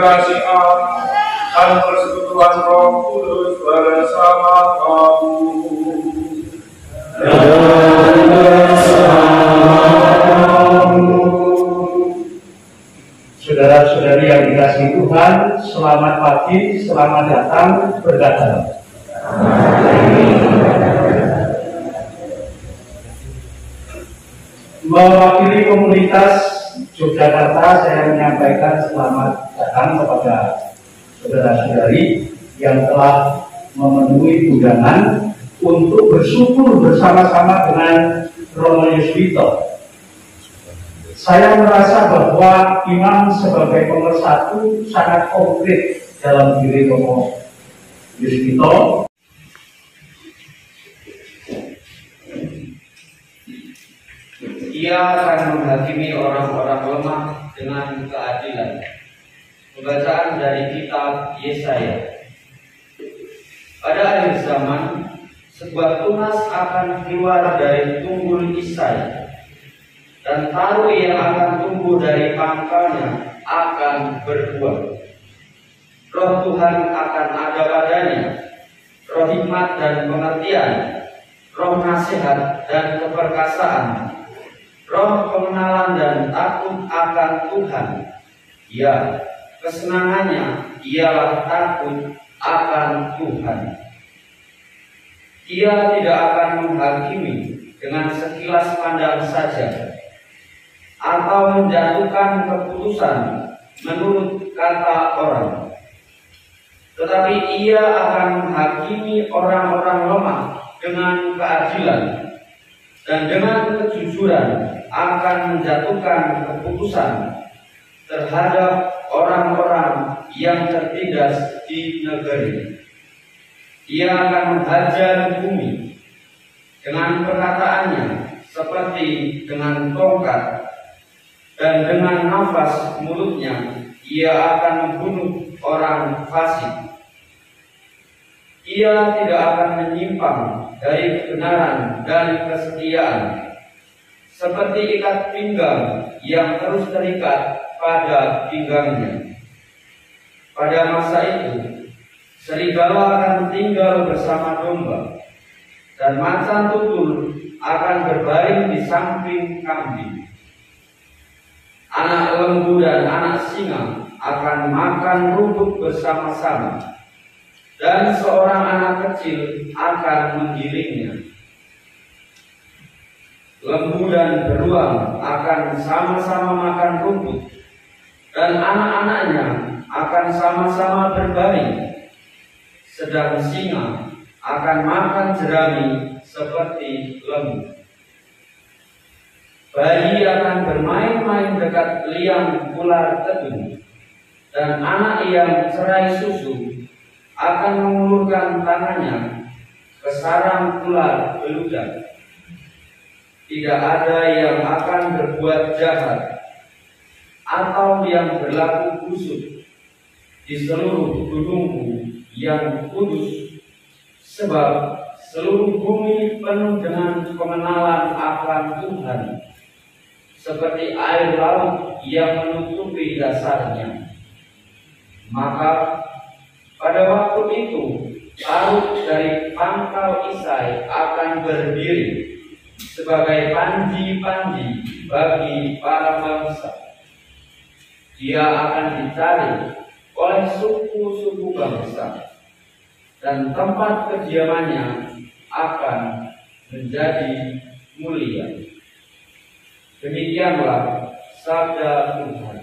kasih Allah dan persekutuan Roh Kudus bersama kamu. Saudara-saudari yang dikasihi Tuhan, selamat pagi, selamat datang, berdatangan. Mewakili komunitas Yogyakarta, saya menyampaikan selamat datang kepada saudara-saudari yang telah memenuhi undangan untuk bersyukur bersama-sama dengan Romo Yuswito. Saya merasa bahwa imam sebagai pemersatu sangat konkret dalam diri Romo Yuswito. Ia akan menghakimi orang-orang lemah dengan keadilan. Pembacaan dari kitab Yesaya. Pada akhir zaman, sebuah tunas akan keluar dari tunggul Isai, dan taruh yang akan tumbuh dari pangkalnya akan berbuah. Roh Tuhan akan ada padanya, roh hikmat dan pengertian, roh nasihat dan keperkasaan, roh pengenalan dan takut akan Tuhan. Ya, kesenangannya ialah takut akan Tuhan. Ia tidak akan menghakimi dengan sekilas pandang saja, atau menjatuhkan keputusan menurut kata orang. Tetapi ia akan menghakimi orang-orang lemah dengan keadilan, dan dengan kejujuran akan menjatuhkan keputusan terhadap orang-orang yang tertindas di negeri. Ia akan menghajar bumi dengan perkataannya seperti dengan tongkat, dan dengan nafas mulutnya ia akan membunuh orang fasik. Ia tidak akan menyimpang dari kebenaran dan kesetiaan, seperti ikat pinggang yang terus terikat pada pinggangnya. Pada masa itu, serigala akan tinggal bersama domba, dan macan tutul akan berbaring di samping kambing. Anak lembu dan anak singa akan makan rumput bersama-sama, dan seorang anak kecil akan menggiringnya. Lembu dan beruang akan sama-sama makan rumput, dan anak-anaknya akan sama-sama berbaring. Sedang singa akan makan jerami seperti lembu. Bayi akan bermain-main dekat liang ular tedung, dan anak yang cerai susu akan mengulurkan tangannya ke sarang ular beludak. Tidak ada yang akan berbuat jahat atau yang berlaku busuk di seluruh gunungku yang kudus, sebab seluruh bumi penuh dengan pengenalan akan Tuhan, seperti air laut yang menutupi dasarnya. Maka pada waktu itu Taruh dari pangkal Isai akan berdiri sebagai panji-panji bagi para bangsa. Dia akan dicari oleh suku-suku bangsa, dan tempat kediamannya akan menjadi mulia. Demikianlah sabda Tuhan.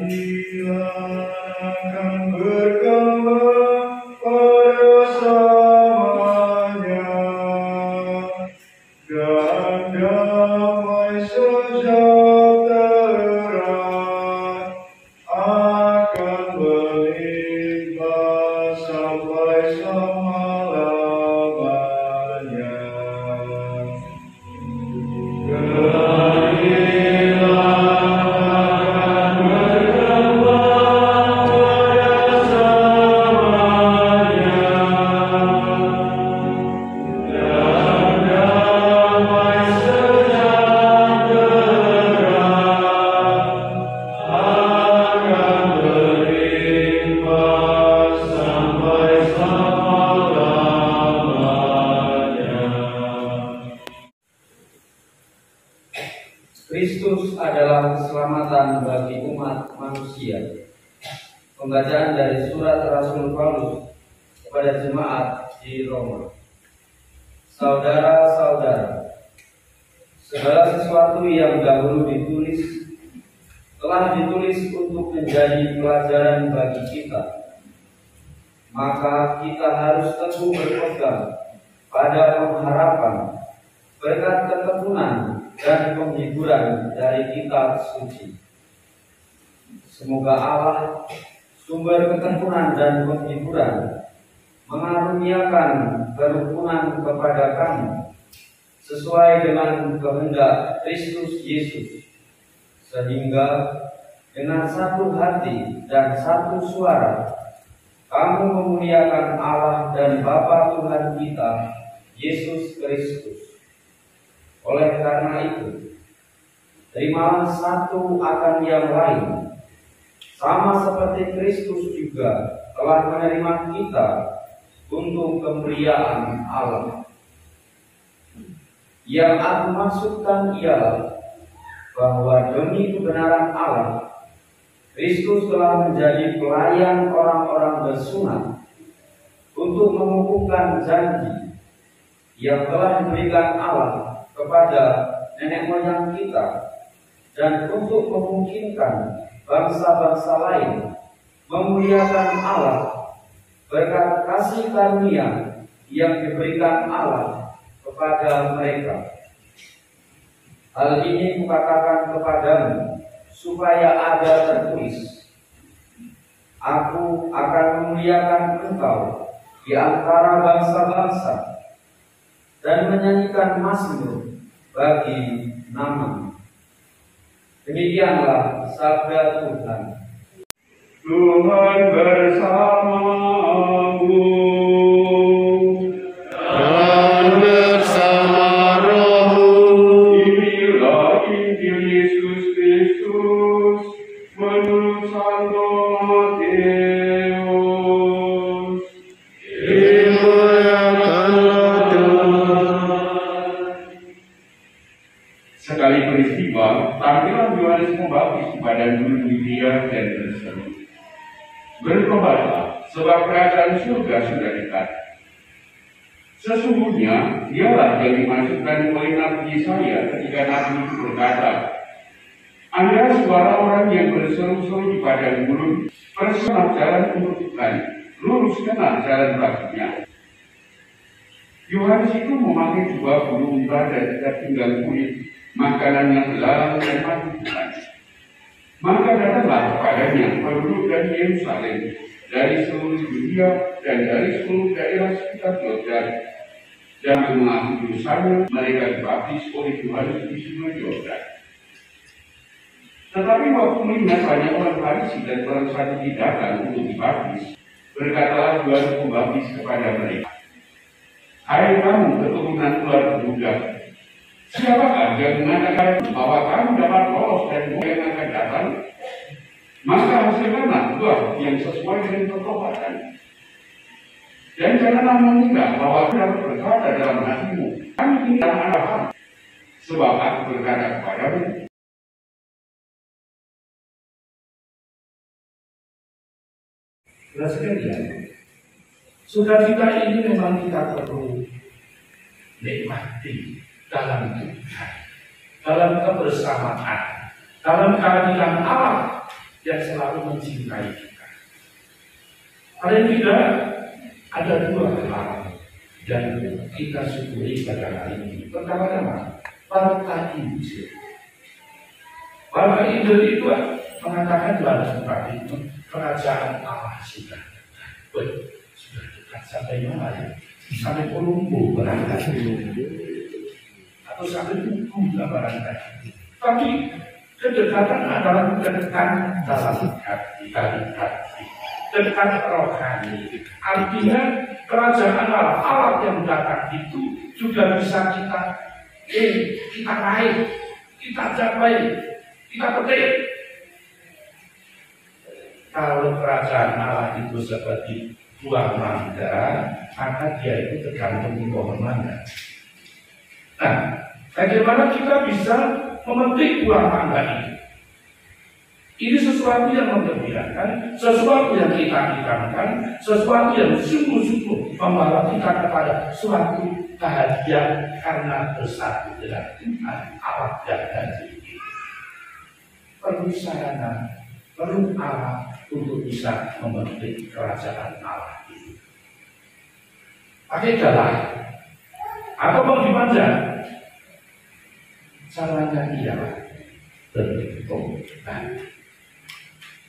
Dia akan berkembang pada samanya, dan damai sejahtera akan melimpah sampai selama-lamanya. Kristus adalah keselamatan bagi umat manusia. Pembacaan dari surat Rasul Paulus kepada jemaat di Roma. Saudara-saudara, segala sesuatu yang dahulu ditulis telah ditulis untuk menjadi pelajaran bagi kita. Maka kita harus teguh berpegang pada pengharapan berkat ketekunan dan penghiburan dari kitab suci. Semoga Allah, sumber ketekunan dan penghiburan, mengaruniakan kerukunan kepada kamu sesuai dengan kehendak Kristus Yesus, sehingga dengan satu hati dan satu suara kamu memuliakan Allah dan Bapa Tuhan kita, Yesus Kristus. Oleh karena itu, terimalah satu akan yang lain, sama seperti Kristus juga telah menerima kita untuk kemuliaan Allah. Yang aku maksudkan ialah bahwa demi kebenaran Allah, Kristus telah menjadi pelayan orang-orang bersunat untuk mengukuhkan janji yang telah diberikan Allah kepada nenek moyang kita, dan untuk memungkinkan bangsa-bangsa lain memuliakan Allah berkat kasih karunia yang diberikan Allah kepada mereka. Hal ini kukatakan kepadamu supaya ada tertulis, Aku akan memuliakan engkau di antara bangsa-bangsa dan menyanyikan mazmur bagi nama. Demikianlah sabda Tuhan. Tuhan bersamamu dan bersama rohmu. Inilah Injil Yesus Kristus menurut Santo Matius. Dimuliakanlah Tuhan. Sekali peristiwa, tampilan Yohanes Pembaptis di padang gurun Yudea dan Yerusalem. Bertobatlah, sebab kerajaan surga sudah dekat. Sesungguhnya, dialah yang dimaksudkan oleh Nabi Yesaya ketika Nabi itu berkata, ada suara orang yang berseru-seru di padang gurun, persiapkan jalan untuk Tuhan, luruskanlah jalan baginya. Yohanes itu memakai dua bulu unta dan ikat pinggang kulit, makanan yang belalang dan madu Tuhan. Maka datanglah kepadanya penduduk dari Yerusalem, dari seluruh dunia dan dari seluruh daerah sekitar Yordan, dan mengaku dosanya mereka dibaptis oleh Yohanes di Sungai Yordan. Tetapi waktu melihat banyak orang Farisi dan orang Saduki datang untuk dibaptis, berkatalah Yohanes Pembaptis kepada mereka, hai kamu keturunan ular beluga, siapakah yang mengatakan bahwa kamu dapat lolos dari yang akan datang? Maka hasilkanlah buah yang sesuai dengan pertobatan. Dan janganlah mengira bahwa kamu dapat berkata dalam hatimu, kami ini anak Abraham, sebab aku berkata kepadamu, Saudara sekalian, sukacita ini memang kita perlu nikmati dalam Tuhan, dalam kebersamaan, dalam kehadiran Allah yang selalu mencintai kita. Paling tidak ada dua hal yang kita syukuri pada hari ini. Pertama-tama, Partai Injil. Partai Injil itu mengatakan dalam surat itu, kerajaan Allah sudah dekat. Sudah dekat sampai mana ya? Sampai Kolombo barangkali, atau sampai Tugu barangkali. Tapi kedekatan adalah kedekatan dalam hati, dekat rohani. Artinya kerajaan Allah yang datang itu juga bisa kita raih, kita capai, kita petik. Kalau kerajaan Allah itu seperti buah mangga, maka dia itu tergantung di pohon mangga. Nah, bagaimana kita bisa memetik buah mangga ini? Ini sesuatu yang menggembirakan, sesuatu yang kita idamkan, sesuatu yang sungguh-sungguh membawa kita kepada suatu bahagia karena bersatu dengan Tuhan Allah yang janji. Perlu sarana, perlu Allah untuk bisa memetik kerajaan Allah itu. Pakai jalan atau bagaimana? Caranya ialah bertobat.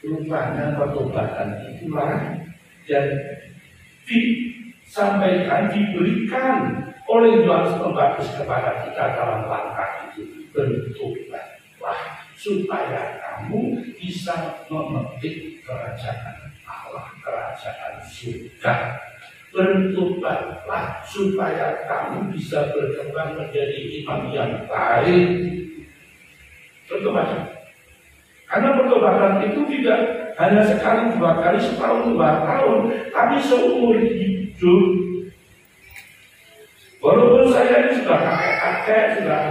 Rupanya pertobatan itulah yang disampaikan, diberikan oleh Yohanes Pembaptis kepada kita dalam langkah itu. Bertobatlah supaya kamu bisa memetik kerajaan Allah, kerajaan surga. Bertobatlah supaya kamu bisa berkembang menjadi imam yang baik. Bertobat. Karena pertobatan itu tidak hanya sekali, dua kali, setahun, 2 tahun, tapi seumur hidup. Walaupun saya ini sudah kakek-kakek, sudah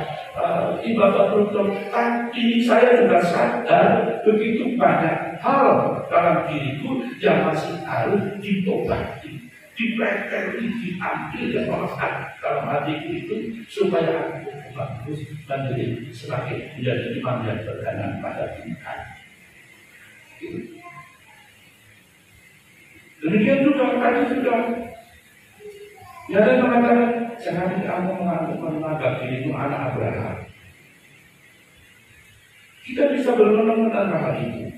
ibadah bertobat, tapi saya juga sadar begitu banyak hal dalam diriku yang masih harus ditobati, dipelajari, diambil dan melekat dalam hatiku itu supaya aku bagus dan semakin menjadi imam yang berkenan pada Tuhan. Demikian juga tadi sudah ya, ada yang mengatakan jangan kamu menganggap dirimu anak Abraham. Kita bisa berenang tentang hal itu.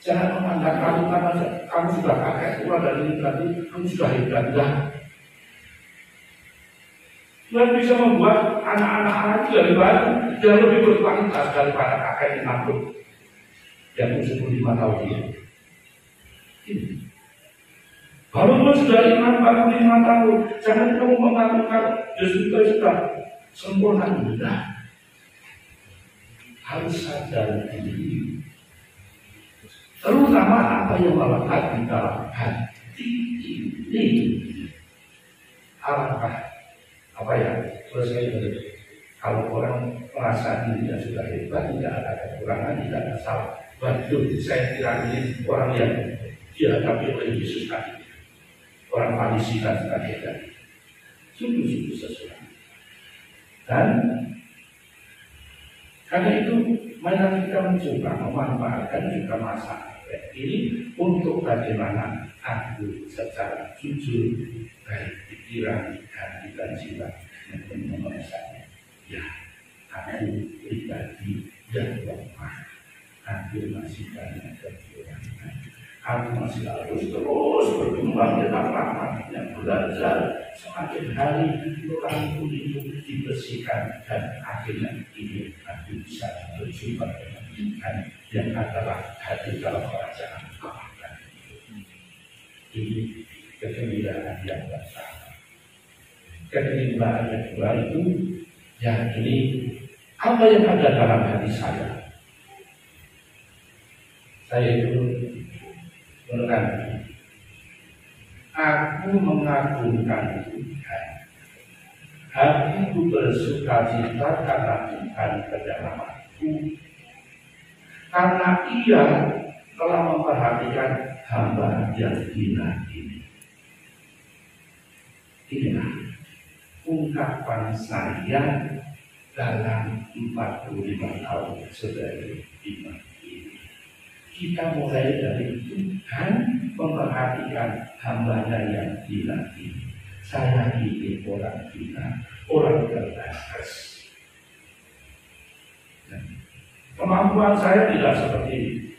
Jangan memandang kamu karena kamu sudah kakek tua dan ini berarti kamu sudah hebat. Tuhan bisa membuat anak-anak itu dari baru yang lebih berkualitas daripada kakek yang 75 tahun ini. Walaupun sudah 45 tahun, jangan kamu mengaku Yesus sudah sempurna. Tidak. Harus sadar diri. Terutama apa yang melekat di dalam hati ini. Alangkah apa ya? Selesai begitu. Kalau orang merasa dirinya sudah hebat, tidak ada kekurangan, tidak ada salah. Waduh, saya kira ini orang yang dihadapi oleh Yesus tadi. Orang Farisi dan sebagainya. Sungguh-sungguh sesuai. Dan karena itu, mari kita mencoba memanfaatkan juga masa ini untuk bagaimana aku secara jujur, baik pikiran, hati dan jiwa menguasai. Ya, aku pribadi yang lemah. Aku masih banyak kekurangan. Aku masih harus terus berkembang dalam rahmat yang belajar. Semakin hari nuraniku itu dibersihkan dan akhirnya ini aku bisa berjumpa dengan Tuhan yang adalah hadir dalam kerajaan Allah. Ini kegembiraan yang pertama. Kegembiraan yang kedua itu ya ini apa yang ada dalam hati saya. Saya itu berkata, aku mengagungkan Tuhan. Hatiku bersuka cita karena Tuhan penyelamatku. Karena Ia telah memperhatikan hamba yang hina ini. Inilah ungkapan saya dalam 45 tahun sebagai imam. Kita mulai dari Tuhan memperhatikan hambanya yang hina ini. Saya ini orang hina, orang terbatas. Kemampuan saya tidak seperti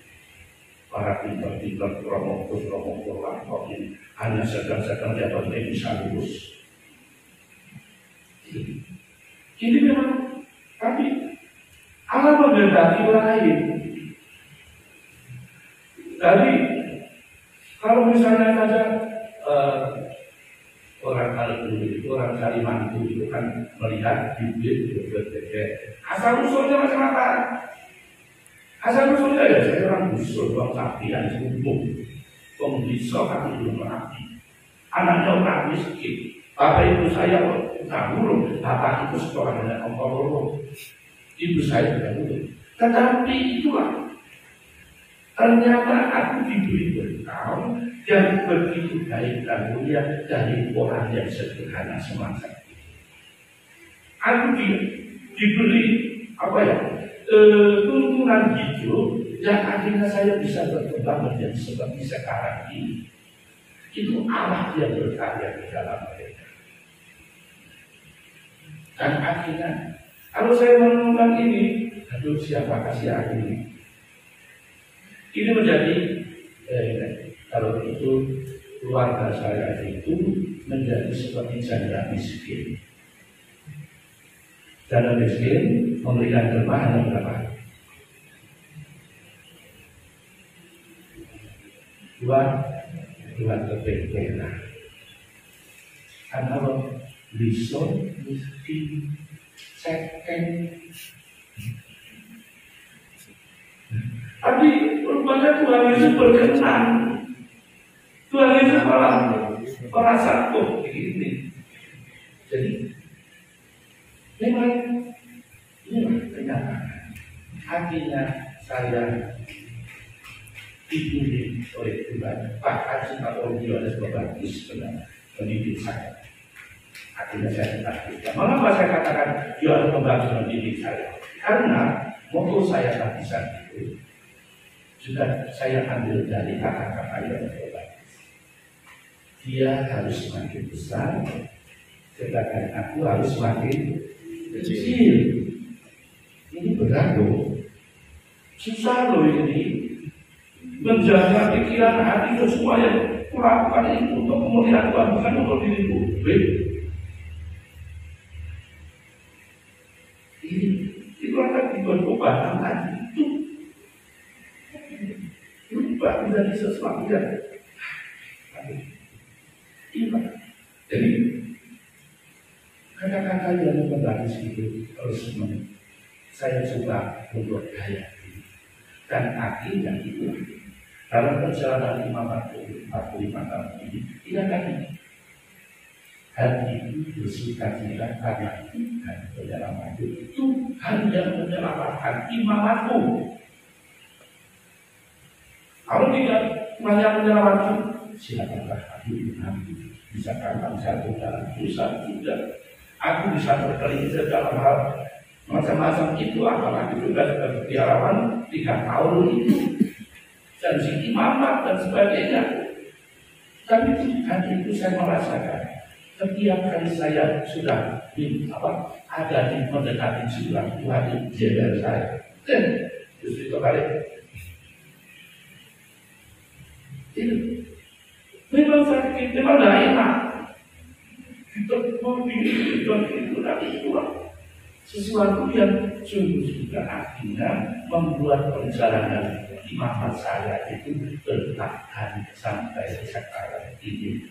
para pintar-pintar promotor lapor ini. Hanya sedang-sedang dapat bisa lulus. Ini memang, tapi Allah menghendaki lain. Jadi kalau misalnya saja orang Kalimantan itu kan melihat bibit berbeda, asal usulnya macam-macam. Asal usulnya ya saya orang usul bang sapi yang cukup, pembisa aku belum rapi, anaknya orang miskin, bapak ibu saya dahulu, bapak itu sekolah dengan ongkol, ibu saya juga dulu. Tetapi itulah. Ternyata aku diberi berkah yang begitu baik dan mulia dari orang yang sederhana semacam ini. Aku diberi tuntunan hidup yang akhirnya saya bisa berkembang menjadi seperti sekarang ini. Itu Allah yang berkarya di dalam mereka. Dan akhirnya kalau saya menemukan ini, aduh siapa kasih aku ini? Ini menjadi kalau itu keluarga saya itu menjadi seperti janda miskin. Janda miskin memberikan derma hanya berapa? Dua keping perak. Karena lison miskin second. Tapi rupanya Tuhan Yesus berkenan. Tuhan Yesus merasa begini. Jadi memang inilah kenyataan. Hatinya saya dipilih oleh Tuhan. Bahkan Sinapol Yohanes Pembaptis benar mendidik saya. Akhirnya saya ditakdirkan. Mengapa saya katakan Yohanes Pembaptis mendidik saya? Karena moto saya baptisan itu juga saya ambil dari kata-kata yang hebat. Dia harus semakin besar, sedangkan aku harus semakin kecil. Ini berat loh, susah loh ini. Menjaga pikiran hati semua yang kulakukan itu untuk kemuliaan Tuhan, bukan untuk diriku. Itu akan dibuat obat tadi itu. Berubah menjadi sesuatu yang iman. Jadi kata-kata yang membagus itu harus saya coba untuk gaya ini. Dan akhirnya itu dalam perjalanan 45 tahun ini tidak tadi hati itu bersuka cita karena Tuhan penyelamat itu. Tuhan yang menyelamatkan imanku. Kalau tidak banyak menyelawati, silakanlah aku nanti bisa kandang satu dalam perusahaan juga. Aku bisa berkelintir dalam hal macam-macam itu, apalagi juga seperti piarawan 3 tahun itu dan si imamat dan sebagainya. Tapi hari itu saya merasakan setiap kali saya sudah ada di mendekati sebelah Tuhan jaga saya, dan justru kebalik. Itu memang sakit, memang tidak enak. Kita memilih itu dari Tuhan. Sesuatu yang sungguh juga artinya membuat perjalanan imamat saya itu bertahan sampai sekarang ini.